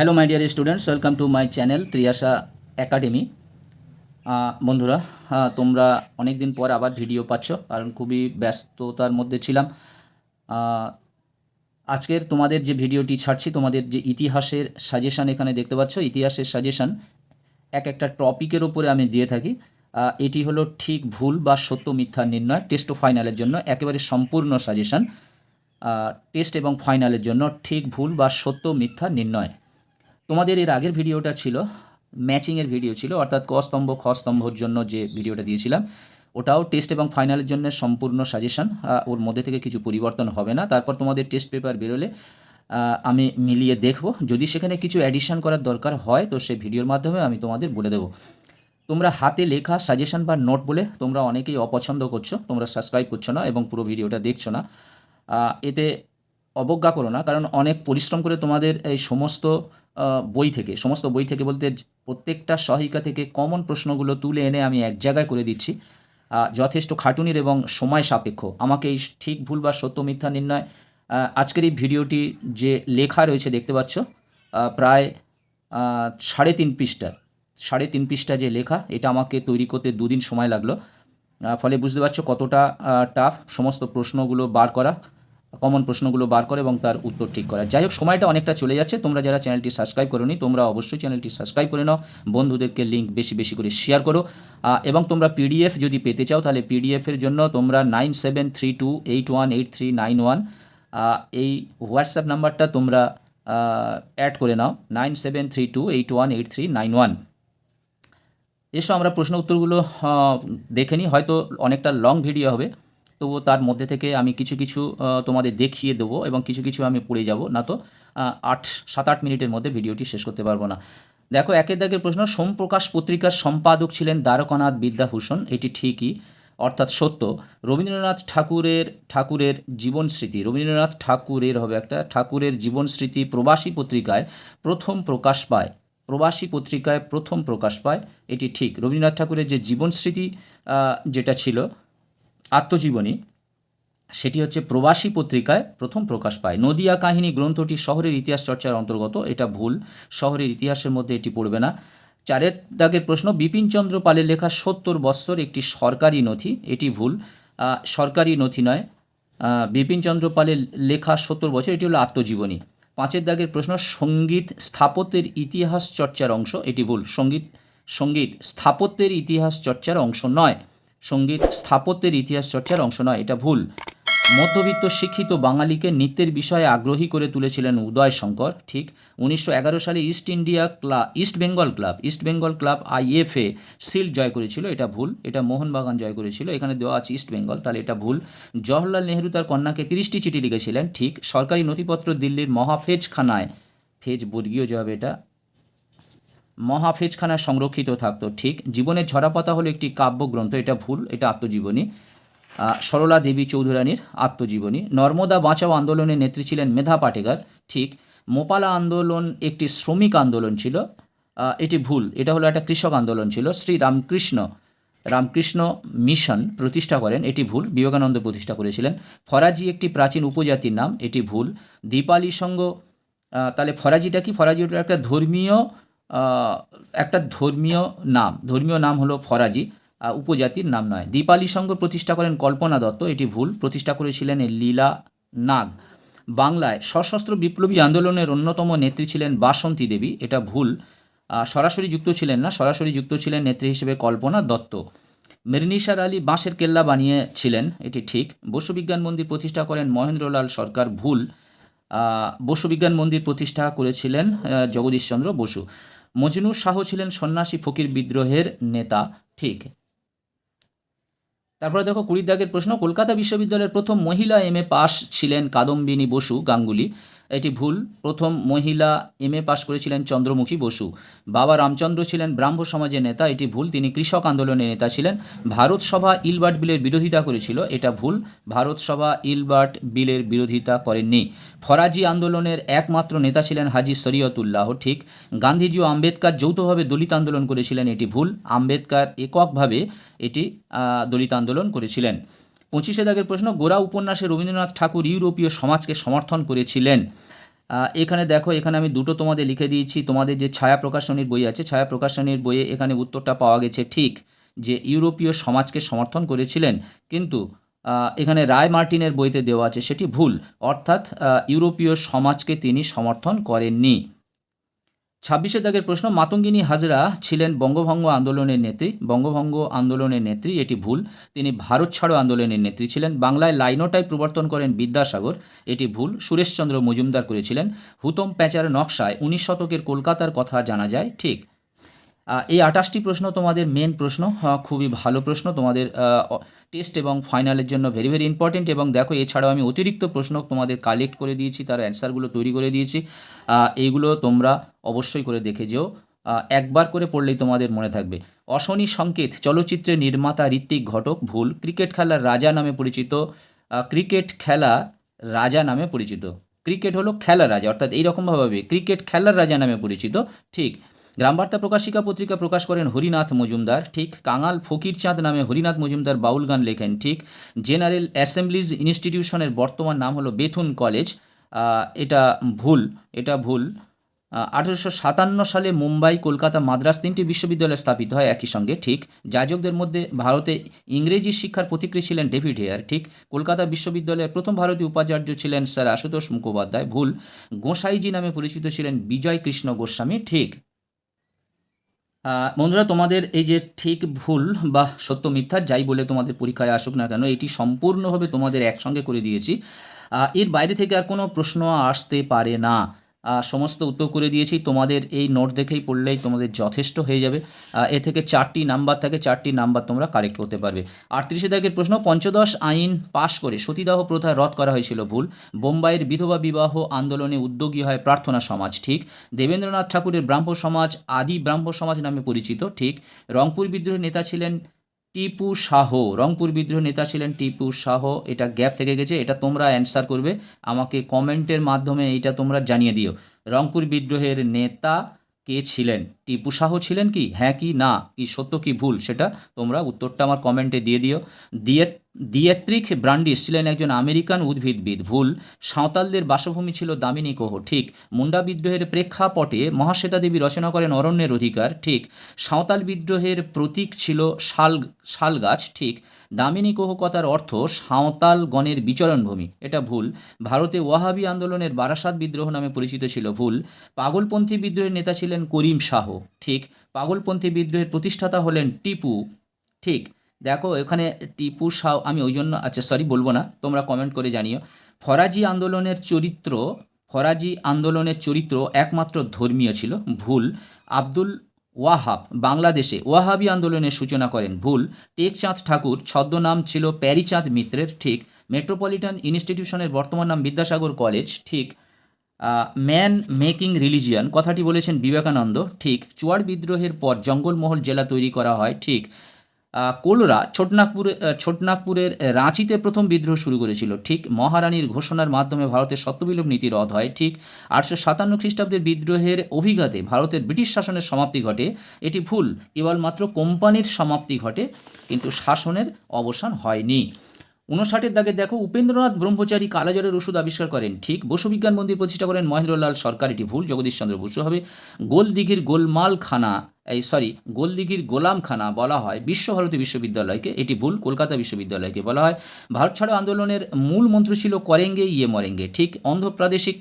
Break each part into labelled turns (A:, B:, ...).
A: Hello my dear students, welcome to my channel Triyasha academy. বন্ধুরা, তোমরা অনেক দিন পর আবার ভিডিও পাচ্ছ, কারণ খুবই ব্যস্ততার মধ্যে ছিলাম। আজকের তোমাদের যে ভিডিওটি ছাড়ছি, তোমাদের যে ইতিহাসের সাজেশান এখানে দেখতে পাচ্ছ, ইতিহাসের সাজেশান একটা টপিকের ওপরে আমি দিয়ে থাকি। এটি হলো ঠিক ভুল বা সত্য মিথ্যা নির্ণয়, টেস্ট ও ফাইনালের জন্য একেবারে সম্পূর্ণ সাজেশান। টেস্ট এবং ফাইনালের জন্য ঠিক ভুল বা সত্য মিথ্যা নির্ণয়। তোমাদের এর আগের ভিডিওটা ছিল ম্যাচিংয়ের ভিডিও ছিল, অর্থাৎ ক স্তম্ভ খ স্তম্ভর জন্য যে ভিডিওটা দিয়েছিলাম ওটাও টেস্ট এবং ফাইনালের জন্য সম্পূর্ণ সাজেশান। ওর মধ্যে থেকে কিছু পরিবর্তন হবে না। তারপর তোমাদের টেস্ট পেপার বেরোলে আমি মিলিয়ে দেখব, যদি সেখানে কিছু অ্যাডিশন করার দরকার হয় তো সেই ভিডিওর মাধ্যমে আমি তোমাদের বলে দেবো। তোমরা হাতে লেখা সাজেশান বা নোট বলে তোমরা অনেকেই অপছন্দ করছো, তোমরা সাবস্ক্রাইব করছো না এবং পুরো ভিডিওটা দেখছো না। এতে অবজ্ঞা করো না, কারণ অনেক পরিশ্রম করে তোমাদের এই সমস্ত বই থেকে বলতে প্রত্যেকটা সহায়িকা থেকে কমন প্রশ্নগুলো তুলে এনে আমি এক জায়গায় করে দিচ্ছি। যথেষ্ট খাটুনির এবং সময় সাপেক্ষ আমাকে এই ঠিক ভুল বা সত্য মিথ্যা নির্ণয়। আজকের এই ভিডিওটি যে লেখা রয়েছে দেখতে পাচ্ছ, প্রায় 3.5 পৃষ্ঠা যে লেখা, এটা আমাকে তৈরি করতে 2 দিন সময় লাগলো। ফলে বুঝতে পারছো কতটা টাফ সমস্ত প্রশ্নগুলো বার করা, কমন প্রশ্নগুলো বার করে এবং তার উত্তর ঠিক করা। যাই হোক, সময়টা অনেকটা চলে যাচ্ছে। তোমরা যারা চ্যানেলটি সাবস্ক্রাইব করোনি তোমরা অবশ্যই চ্যানেলটি সাবস্ক্রাইব করে নাও, বন্ধুদেরকে লিঙ্ক বেশি বেশি করে শেয়ার করো। এবং তোমরা পিডিএফ যদি পেতে চাও তাহলে পিডিএফের জন্য তোমরা 9732818391 এই হোয়াটসঅ্যাপ নাম্বারটা তোমরা অ্যাড করে নাও, 9732818391। এসো আমরা প্রশ্ন উত্তরগুলো দেখে নিই। হয়তো অনেকটা লং ভিডিও হবে, তবুও তার মধ্যে থেকে আমি কিছু কিছু তোমাদের দেখিয়ে দেবো এবং কিছু কিছু আমি পড়ে যাব, না তো 7-8 মিনিটের মধ্যে ভিডিওটি শেষ করতে পারবো না। দেখো, একের দাগের প্রশ্ন, সোমপ্রকাশ পত্রিকার সম্পাদক ছিলেন দ্বারকানাথ বিদ্যাভূষণ। এটি ঠিকই, অর্থাৎ সত্য। রবীন্দ্রনাথ ঠাকুরের জীবনস্মৃতি, রবীন্দ্রনাথ ঠাকুরের হবে একটা, ঠাকুরের জীবনস্মৃতি প্রবাসী পত্রিকায় প্রথম প্রকাশ পায়, এটি ঠিক। রবীন্দ্রনাথ ঠাকুরের যে জীবনস্মৃতি যেটা ছিল আত্মজীবনী, সেটি হচ্ছে প্রবাসী পত্রিকায় প্রথম প্রকাশ পায়। নদিয়া কাহিনী গ্রন্থটি শহরের ইতিহাস চর্চার অন্তর্গত, এটা ভুল, শহরের ইতিহাসের মধ্যে এটি পড়বে না। 4 দাগের প্রশ্ন, বিপিনচন্দ্র পালের লেখা 70 বৎসর একটি সরকারি নথি, এটি ভুল, সরকারি নথি নয়। বিপিনচন্দ্র পালের লেখা 70 বছর, এটি হলো আত্মজীবনী। 5 দাগের প্রশ্ন, সঙ্গীত স্থাপত্যের ইতিহাস চর্চার অংশ, এটি ভুল, সঙ্গীত স্থাপত্যের ইতিহাস চর্চার অংশ নয়, সঙ্গীত স্থাপত্যের ইতিহাস চর্চার অংশ নয়, এটা ভুল। মধ্যবিত্ত শিক্ষিত বাঙালিকে নৃত্যের বিষয়ে আগ্রহী করে তুলেছিলেন উদয় শঙ্কর, ঠিক। 1911 সালে east Bengal club IFA shield জয় করেছিল, এটা ভুল, এটা মোহনবাগান জয় করেছিল, এখানে দেওয়া আছে ইস্ট বেঙ্গল, তাহলে এটা ভুল। জওহরলাল নেহরু তার কন্যাকে 30টি চিঠি লিখেছিলেন, ঠিক। সরকারি নথিপত্র দিল্লির মহাফেজখানায়, ফেজ বর্গীয় জবাব, এটা মহাফেজখানায় সংরক্ষিত থাকতো, ঠিক। জীবনের ঝরাপাতা হলো একটি কাব্যগ্রন্থ, এটা ভুল, এটা আত্মজীবনী, সরলা দেবী চৌধুরানীর আত্মজীবনী। নর্মদা বাঁচাও আন্দোলনের নেত্রী ছিলেন মেধা পাটেকর, ঠিক। মোপালা আন্দোলন একটি শ্রমিক আন্দোলন ছিল, এটি ভুল, এটা হলো একটা কৃষক আন্দোলন ছিল। শ্রী রামকৃষ্ণ মিশন প্রতিষ্ঠা করেন, এটি ভুল, বিবেকানন্দ প্রতিষ্ঠা করেছিলেন। ফরাজি একটি প্রাচীন উপজাতির নাম, এটি ভুল। দীপালি সংঘ, তাহলে ফরাজিটা কি? ফরাজি একটা ধর্মীয় নাম হলো ফরাজি, উপজাতির নাম নয়। দীপালি সংঘ প্রতিষ্ঠা করেন কল্পনা দত্ত, এটি ভুল, প্রতিষ্ঠা করেছিলেন লীলা নাগ। বাংলায় সশস্ত্র বিপ্লবী আন্দোলনের অন্যতম নেত্রী ছিলেন বাসন্তী দেবী, এটা ভুল, সরাসরি যুক্ত ছিলেন না, সরাসরি যুক্ত ছিলেন নেত্রী হিসেবে কল্পনা দত্ত। মিরনিসার আলী বাঁশের কেল্লা বানিয়েছিলেন, এটি ঠিক। বসু বিজ্ঞান মন্দির প্রতিষ্ঠা করেন মহেন্দ্রলাল সরকার, ভুল, বসু বিজ্ঞান মন্দির প্রতিষ্ঠা করেছিলেন জগদীশচন্দ্র বসু। মজনু শাহ ছিলেন সন্ন্যাসী ফকির বিদ্রোহের নেতা, ঠিক। তারপরে দেখো 20 দাগের প্রশ্ন, কলকাতা বিশ্ববিদ্যালয়ের প্রথম মহিলা MA পাস ছিলেন কাদম্বিনী বসু গাঙ্গুলি, এটি ভুল, প্রথম মহিলা MA পাস করেছিলেন চন্দ্রমুখী বসু। বাবা রামচন্দ্র ছিলেন ব্রাহ্ম সমাজের নেতা, এটি ভুল, তিনি কৃষক আন্দোলনের নেতা ছিলেন। ভারত সভা ইলবার্ট বিলের বিরোধিতা করেছিল, এটা ভুল, ভারত সভা ইলবার্ট বিলের বিরোধিতা করেননি। ফরাজি আন্দোলনের একমাত্র নেতা ছিলেন হাজি শরীয়তুল্লাহ, ঠিক। গান্ধীজি ও আম্বেদকর যৌথভাবে দলিত আন্দোলন করেছিলেন, এটি ভুল, আম্বেদকর এককভাবে এটি দলিত আন্দোলন করেছিলেন। 25 দাগের প্রশ্ন, গোরা উপন্যাসে রবীন্দ্রনাথ ঠাকুর ইউরোপীয় সমাজকে সমর্থন করেছিলেন, এখানে দেখো, এখানে আমি দুটো তোমাদের লিখে দিয়েছি। তোমাদের যে ছায়া প্রকাশনীর বই আছে, ছায়া প্রকাশনীর বইয়ে এখানে উত্তরটা পাওয়া গেছে ঠিক, যে ইউরোপীয় সমাজকে সমর্থন করেছিলেন, কিন্তু এখানে রায় মার্টিনের বইতে দেওয়া আছে সেটি ভুল, অর্থাৎ ইউরোপীয় সমাজকে তিনি সমর্থন করেননি। 26 দাগের প্রশ্ন, মাতঙ্গিনী হাজরা ছিলেন বঙ্গভঙ্গ আন্দোলনের নেত্রী। বঙ্গভঙ্গ আন্দোলনের নেত্রী, এটি ভুল। তিনি ভারত ছাড়ো আন্দোলনের নেত্রী ছিলেন। বাংলায় লাইনোটাই প্রবর্তন করেন বিদ্যাসাগর, এটি ভুল। সুরেশচন্দ্র মজুমদার করেছিলেন। হুতম প্যাঁচার নকশায় 19 শতকের কলকাতার কথা জানা যায়, ঠিক। এই 28টি প্রশ্ন তোমাদের মেন প্রশ্ন, খুবই ভালো প্রশ্ন, তোমাদের টেস্ট এবং ফাইনালের জন্য ভেরি ভেরি ইম্পর্টেন্ট। এবং দেখো, এছাড়াও আমি অতিরিক্ত প্রশ্ন তোমাদের কালেক্ট করে দিয়েছি, তার অ্যান্সারগুলো তৈরি করে দিয়েছি। এইগুলো তোমরা অবশ্যই করে দেখে যেও, একবার করে পড়লেই তোমাদের মনে থাকবে। অশনি সংকেত চলচ্চিত্রের নির্মাতা ঋত্বিক ঘটক, ভুল। ক্রিকেট খেলার রাজা নামে পরিচিত, ক্রিকেট খেলা রাজা নামে পরিচিত। ক্রিকেট হলো খেলার রাজা, অর্থাৎ এইরকমভাবে ক্রিকেট খেলার রাজা নামে পরিচিত, ঠিক। গ্রামবার্তা প্রকাশিকা পত্রিকা প্রকাশ করেন হরিনাথ মজুমদার, ঠিক। কাঙাল ফকির চাঁদ নামে হরিনাথ মজুমদার বাউল গান লেখেন, ঠিক। জেনারেল অ্যাসেম্বলিজ ইনস্টিটিউশনের বর্তমান নাম হলো বেথুন কলেজ, এটা ভুল, এটা ভুল। 1857 সালে মুম্বাই, কলকাতা, মাদ্রাস তিনটি বিশ্ববিদ্যালয় স্থাপিত হয় একই সঙ্গে, ঠিক। যাজকদের মধ্যে ভারতে ইংরেজি শিক্ষার প্রতিক্রিয়া ছিলেন ডেভিড হেয়ার, ঠিক। কলকাতা বিশ্ববিদ্যালয়ের প্রথম ভারতীয় উপাচার্য ছিলেন স্যার আশুতোষ মুখোপাধ্যায়, ভুল। গোসাইজি নামে পরিচিত ছিলেন বিজয় কৃষ্ণ গোস্বামী, ঠিক। বন্ধুরা, তোমাদের এই যে ঠিক ভুল বা সত্য মিথ্যা যাই বলে তোমাদের পরীক্ষায় আসুক না কেন, এটি সম্পূর্ণভাবে তোমাদের একসঙ্গে করে দিয়েছি। এর বাইরে থেকে আর কোনো প্রশ্ন আসতে পারে না। সমস্ত উত্তর করে দিয়েছি, তোমাদের এই নোট দেখেই পড়লেই তোমাদের যথেষ্ট হয়ে যাবে। এ থেকে 4টি নাম্বার থাকে, 4টি নাম্বার তোমরা কারেক্ট করতে পারবে। 38 দাগের প্রশ্ন, পঞ্চদশ আইন পাশ করে সতীদাহ প্রথা রদ করা হয়েছিল, ভুল। বোম্বাইয়ের বিধবা বিবাহ আন্দোলনে উদ্যোগী হয় প্রার্থনা সমাজ, ঠিক। দেবেন্দ্রনাথ ঠাকুরের ব্রাহ্ম সমাজ আদি ব্রাহ্ম সমাজ নামে পরিচিত, ঠিক। রংপুর বিদ্রোহের নেতা ছিলেন টিপু শাহ, রংপুর বিদ্রোহ নেতা ছিলেন টিপু শাহ, এটা গ্যাপ থেকে গেছে, এটা তোমরা অ্যান্সার করবে, আমাকে কমেন্টের মাধ্যমে এইটা তোমরা জানিয়ে দিও। রংপুর বিদ্রোহের নেতা কে ছিলেন? টিপু শাহ ছিলেন কি, হ্যাঁ কি না, কি সত্য কি ভুল, সেটা তোমরা উত্তরটা আমার কমেন্টে দিয়ে দিও। দিয়েত্রিক ব্রান্ডিস ছিলেন একজন আমেরিকান উদ্ভিদবিদ, ভুল। সাঁওতালদের বাসভূমি ছিল দামিনী কোহ, ঠিক। মুন্ডা বিদ্রোহের প্রেক্ষাপটে মহাশ্বেতা দেবী রচনা করেন অরণ্যের অধিকার, ঠিক। সাঁওতাল বিদ্রোহের প্রতীক ছিল শাল গাছ, ঠিক। দামিনী কোহ কথার অর্থ সাঁওতাল গণের বিচরণভূমি, এটা ভুল। ভারতে ওয়াহাবি আন্দোলনের বারাসাত বিদ্রোহ নামে পরিচিত ছিল, ভুল। পাগলপন্থী বিদ্রোহের নেতা ছিলেন করিম শাহ, ঠিক। পাগলপন্থী বিদ্রোহের প্রতিষ্ঠাতা হলেন টিপু, ঠিক। দেখো, এখানে টিপু শাহ আমি ওই জন্য, আচ্ছা সরি বলবো না, তোমরা কমেন্ট করে জানিও। ফরাজি আন্দোলনের চরিত্র একমাত্র ধর্মীয় ছিল, ভুল। আব্দুল ওয়াহাব বাংলাদেশে ওয়াহাবি আন্দোলনের সূচনা করেন, ভুল। টেকচাঁদ ঠাকুর ছদ্মনাম ছিল প্যারিচাঁদ মিত্রের, ঠিক। মেট্রোপলিটন ইনস্টিটিউশনের বর্তমান নাম বিদ্যাসাগর কলেজ, ঠিক। ম্যান মেকিং রিলিজিয়ান কথাটি বলেছেন বিবেকানন্দ, ঠিক। চুয়াড় বিদ্রোহের পর জঙ্গলমহল জেলা তৈরি করা হয়, ঠিক। কোলরা ছোটনাগপুরের রাঁচিতে প্রথম বিদ্রোহ শুরু করেছিল, ঠিক। মহারানীর ঘোষণার মাধ্যমে ভারতের সত্যবিলোপ নীতি রদ হয়, ঠিক। 857 খ্রিস্টাব্দের বিদ্রোহের অভিঘাতে ভারতের ব্রিটিশ শাসনের সমাপ্তি ঘটে, এটি ভুল। কেবলমাত্র কোম্পানির সমাপ্তি ঘটে, কিন্তু শাসনের অবসান হয়নি। 59 দাগে দেখো, উপেন্দ্রনাথ ব্রহ্মচারী কালাজ্বরের ওষুধ আবিষ্কার করেন, ঠিক। বসু বিজ্ঞান মন্দির প্রতিষ্ঠা করেন মহেন্দ্রলাল সরকার, এটি ভুল। জগদীশচন্দ্র বসু হবে। গোলদিঘির গোলদিঘির গোলামখানা বলা হয় বিশ্বভারতী বিশ্ববিদ্যালয়কে, এটি ভুল। কলকাতা বিশ্ববিদ্যালয়কে বলা হয়। ভারত ছাড়ো আন্দোলনের মূল মন্ত্র ছিল করেঙ্গে ইয়ে মরেঙ্গে, ঠিক। অন্ধ্রপ্রাদেশিক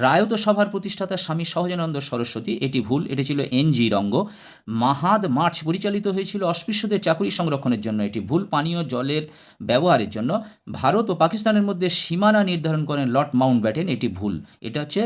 A: রায়ত সভার প্রতিষ্ঠাতা স্বামী সহজানন্দ সরস্বতী, এটি ভুল, এটি ছিল এনজি রঙ্গ। মাহাদ মার্চ পরিচালিত হয়েছিল অস্পৃশ্যদের চাকুরি সংরক্ষণের জন্য, এটি ভুল। পানীয় জলের ব্যবহারের জন্য। ভারত ও পাকিস্তানের মধ্যে সীমানা নির্ধারণ করেন লর্ড মাউন্টব্যাটেন, এটি ভুল। এটা হচ্ছে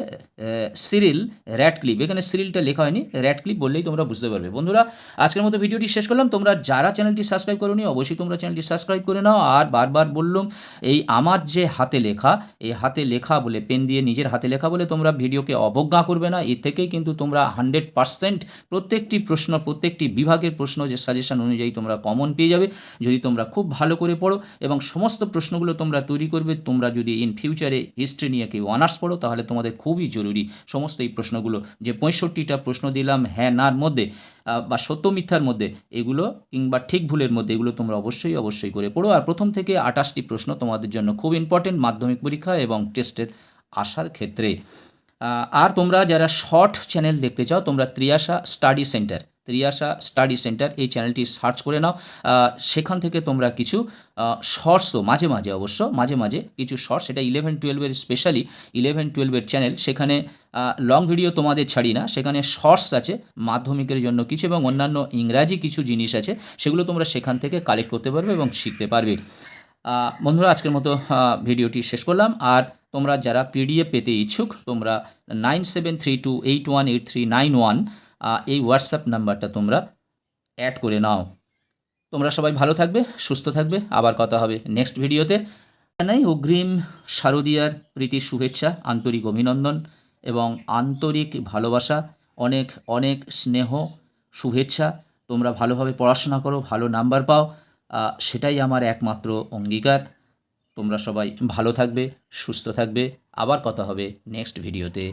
A: সিরিল র্যাডক্লিফ, এখানে সিরিলটা লেখা হয়নি, র্যাডক্লিফ বললেই তোমরা বুঝতে পারবে। বন্ধুরা, আজকের মতো ভিডিওটি শেষ করলাম। তোমরা যারা চ্যানেলটি সাবস্ক্রাইব করোনি অবশ্যই তোমরা চ্যানেলটি সাবস্ক্রাইব করে নাও। আর বারবার বললাম, এই আমার যে হাতে লেখা, এই হাতে লেখা বলে পেন দিয়ে নিজের হাতে লেখা বলে তোমরা ভিডিওকে অবজ্ঞা করবে না। এর থেকেই কিন্তু তোমরা 100% প্রত্যেকটি প্রশ্ন, প্রত্যেকটি বিভাগের প্রশ্ন যে সাজেশন অনুযায়ী তোমরা কমন পেয়ে যাবে, যদি তোমরা খুব ভালো করে পড়ো এবং সমস্ত প্রশ্নগুলো তোমরা তৈরি করবে। তোমরা যদি ইন ফিউচারে হিস্ট্রি নিয়ে কেউ অনার্স পড়ো, তাহলে তোমাদের খুবই জরুরি সমস্ত এই প্রশ্নগুলো, যে 65টা প্রশ্ন দিলাম হ্যাঁ নার মধ্যে বা সত্য মিথ্যার মধ্যে, এগুলো কিংবা ঠিক ভুলের মধ্যে, এগুলো তোমরা অবশ্যই করে পড়ো। আর প্রথম থেকে 28টি প্রশ্ন তোমাদের জন্য খুব ইম্পর্টেন্ট মাধ্যমিক পরীক্ষা এবং টেস্টের আসার ক্ষেত্রে। আর তোমরা যারা শর্ট চ্যানেল দেখতে চাও তোমরা ত্রিয়াশা স্টাডি সেন্টার এই চ্যানেলটি সার্চ করে নাও। সেখান থেকে তোমরা কিছু শর্টসও মাঝে মাঝে মাঝে মাঝে কিছু শর্টস, এটা 11-12 স্পেশালি 11-12 চ্যানেল, সেখানে লং ভিডিও তোমাদের ছাড়ি না, সেখানে শর্টস আছে মাধ্যমিকের জন্য কিছু এবং অন্যান্য ইংরাজি কিছু জিনিস আছে, সেগুলো তোমরা সেখান থেকে কালেক্ট করতে পারবে এবং শিখতে পারবে। বন্ধুরা, আজকের মতো ভিডিওটি শেষ করলাম। আর তোমরা যারা পিডিএফ পেতে ইচ্ছুক তোমরা 9732818391 এই হোয়াটসঅ্যাপ নাম্বারটা তোমরা অ্যাড করে নাও। তোমরা সবাই ভালো থাকবে, সুস্থ থাকবে, আবার কথা হবে নেক্সট ভিডিওতে। জানাই অগ্রিম শারদীয়ার প্রীতি শুভেচ্ছা, আন্তরিক অভিনন্দন এবং আন্তরিক ভালোবাসা, অনেক অনেক স্নেহ শুভেচ্ছা। তোমরা ভালোভাবে পড়াশোনা করো, ভালো নাম্বার পাও, সেটাই আমার একমাত্র অঙ্গীকার। তোমরা সবাই ভালো থাকবে, সুস্থ থাকবে, আবার কথা হবে নেক্সট ভিডিওতে।